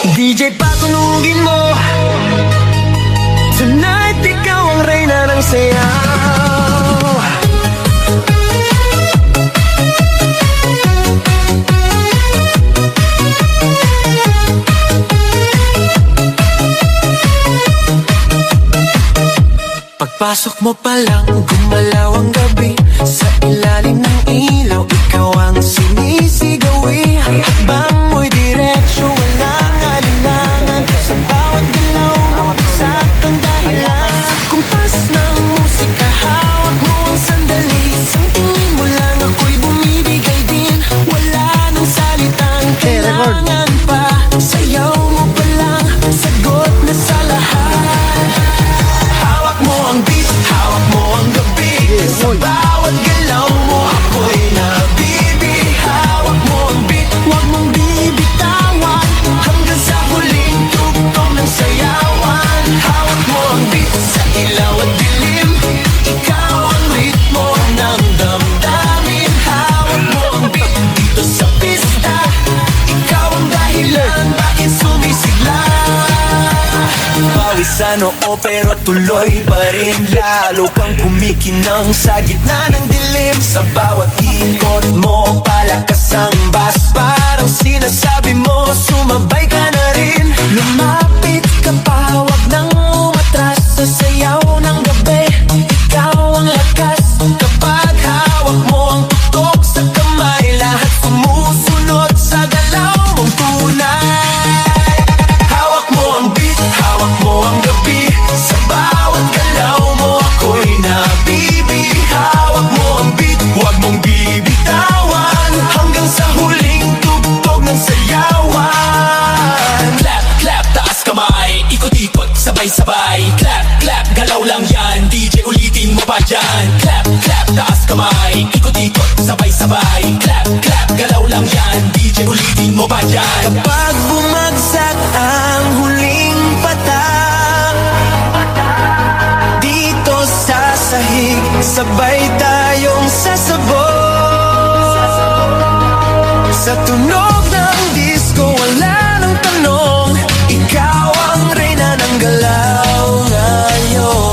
DJ patunugin mo, tonight ikaw ang reyna ng sayaw. Pagpasok mo pa lang, gumalaw ang gabi. Sa ilalim ng ilaw, ikaw ang sinisigawi. Ang hakbang mo'y diretsyo, walang alinlangan. Sa bawat galaw mo, saktang dahilan. Kumpas ng musika, hawak mo ang sandali. Isang tingin mo lang, ako'y bumibigay din. Wala nang salitang kailangan pa. Sayaw mo pa lang, sagot na sa lahat. Hawak mo ang beat, hawak mo ang gabi. Sa bawat galaw mo, ako'y nabibi. Hawak mo ang beat, huwag mong bibitawan. Hanggang sa huling tugtog ng sayawan. Hawak mo ang beat, sa ilaw at dilim. Ikaw ang ritmo ng damdamin. Hawak mo ang beat, dito sa pista. Ikaw ang dahilan, bakit sumisigla. Pawis sa noo pero tuloy pa rin. Lalo kang kumikinang sa gitna ng dilim. Sa bawat ikot mo, palakas ang bass. Parang sinasabi mo, sumabay ka na rin. Lumapit ka pa, wag nang umatras. Sa sayaw ng gabi, ikaw ang lakas. Kapag hawak mo ang tutok sa kamay, lahat sumusunod sa galaw mong tunay. Hawak mo ang beat, hawak mo ang gabi. Sa bawat galaw mo, ako'y nabibi. Hawak mo ang beat, huwag mong bibitawan. Hanggang sa huling tugtog ng sayawan. Clap, clap, taas kamay. Ikot-ikot, sabay-sabay. Clap, clap, galaw lang yan. DJ ulitin mo pa dyan. Clap, clap, taas kamay. Ikot-ikot, sabay-sabay. Clap, clap, galaw lang yan. DJ ulitin mo pa dyan. Kapag bumagsak ang huling patak, dito sa sahig, sabay tayong sasabog. Sa tunog ng disco, wala nang tanong. Ikaw ang reyna ng galaw ngayon.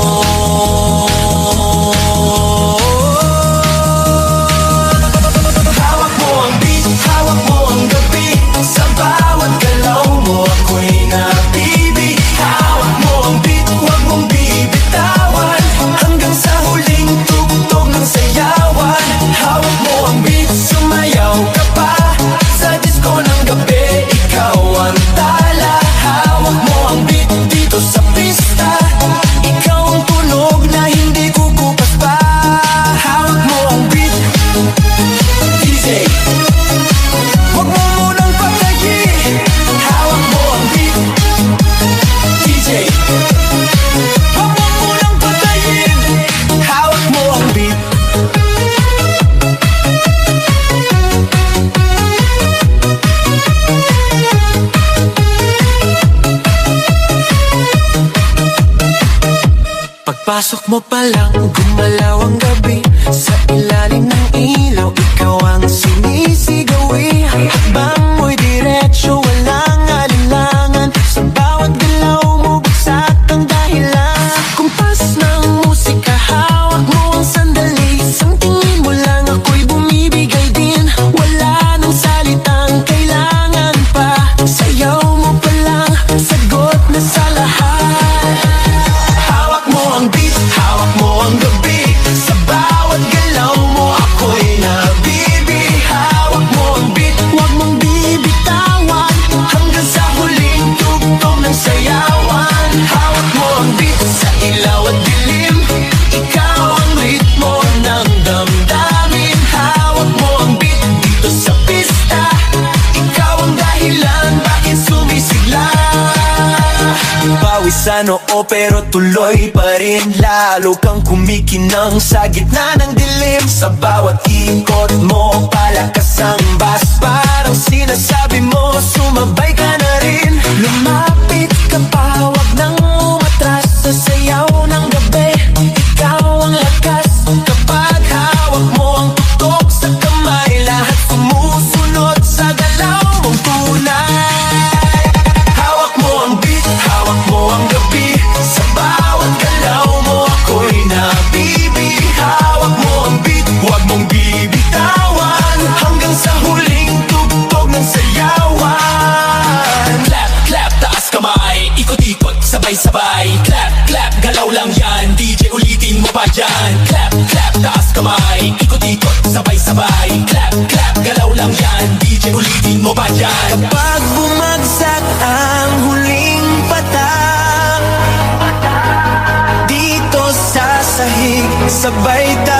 Hawak mo ang beat, hawak mo ang gabi. Sa bawat galaw mo, ako'y nabibi. Hawak mo ang beat, huwag mong bibitawan. Hanggang sa huling tugtog ng sayawan. Hawak mo ang beat, sumayaw ka pa. Sa disco ng gabi, ikaw ang tala. Hawak mo ang beat, dito sa pista. Ikaw ang tunog na hindi kukupas pa. Hawak mo ang beat, DJ, huwag mo munang patayin. Hawak mo ang beat, DJ, huwag mo munang patayin. Hawak mo ang beat. Pagpasok mo pa lang, gumalaw ang gabi. Sa ilalim ng ilaw, ikaw ang sinisigawi. Ang hakbang mo'y diretsyo, walang alinlangan. Sa bawat galaw mo, bagsak ang dahilan. Kumpas ng musika, hawak mo ang sandali. Isang tingin mo lang, ako'y bumibigay din. Wala nang salitang kailangan pa. Sayaw mo pa lang, sagot na sa lahat. Hawak mo ang beat, hawak mo ang gabi. Sa bawat galaw mo, ako'y nabibi. Hawak mo ang beat, huwag mong bibitawan. Hanggang sa huling tugtog ng sayawan. Hawak mo ang beat, sa ilaw at dilim. Ikaw ang ritmo ng damdamin. Hawak mo ang beat, dito sa pista. Ikaw ang dahilan, bakit sumisigla. Pawis sa noo pero tuloy pa rin. Lalo kang kumikinang sa gitna ng dilim. Sa bawat ikot mo, palakas ang bass. Parang sinasabi mo, sumabay ka na rin. Lumapit ka pa, wag nang umatras. Sa sayaw ng gabi, ikaw ang lakas. Kapag hawak mo ang tutok sa kamay, lahat sumusunod sa galaw mong tunay. Sabay tayo